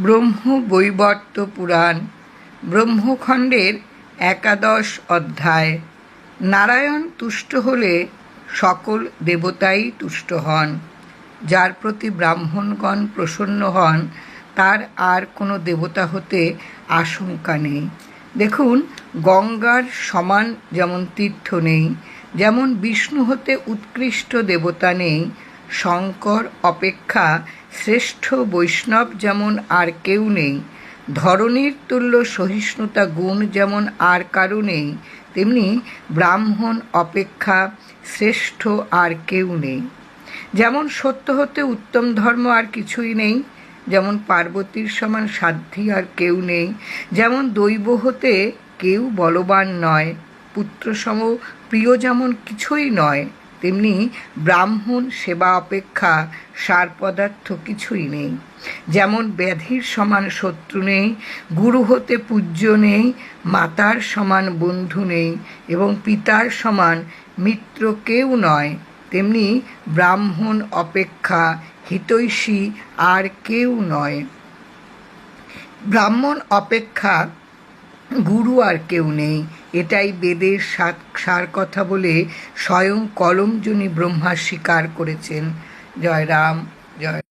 ব্রহ্মবৈবর্ত পুরাণ ব্রহ্মখণ্ডের 11 অধ্যায়। নারায়ণ তুষ্ট হলে সকল দেবতাই তুষ্ট হন। যার প্রতি ব্রাহ্মণগণ প্রসন্ন হন তার আর কোনো দেবতা হতে আশঙ্কা নেই। দেখুন, গঙ্গার সমান যেমন তীর্থ নেই, যেমন বিষ্ণু হতে উৎকৃষ্ট দেবতা নেই, শঙ্কর অপেক্ষা শ্রেষ্ঠ বৈষ্ণব যেমন আর কেউ নেই, ধরণীর তুল্য সহিষ্ণুতা গুণ যেমন আর কারো নেই, তেমনি ব্রাহ্মণ অপেক্ষা শ্রেষ্ঠ আর কেউ নেই। যেমন সত্য হতে উত্তম ধর্ম আর কিছুই নেই, যেমন পার্বতীর সমান সাধ্বী আর কেউ নেই, যেমন দৈব হতে কেউ বলবান নয়, পুত্রসম প্রিয় যেমন কিছুই নয়, তেমনি ব্রাহ্মণ সেবা অপেক্ষা সার পদার্থ কিছুই নেই। যেমন ব্যাধির সমান শত্রু নেই, গুরু হতে পূজ্য নেই, মাতার সমান বন্ধু নেই এবং পিতার সমান মিত্র কেউ নয়, তেমনি ব্রাহ্মণ অপেক্ষা হিতৈষী আর কেউ নয়। ব্রাহ্মণ অপেক্ষা গুরু আর কেউ নেই, এটাই বেদের সার কথা বলে স্বয়ং কলমজনী ব্রহ্মা স্বীকার করেছেন। জয় রাম, জয়।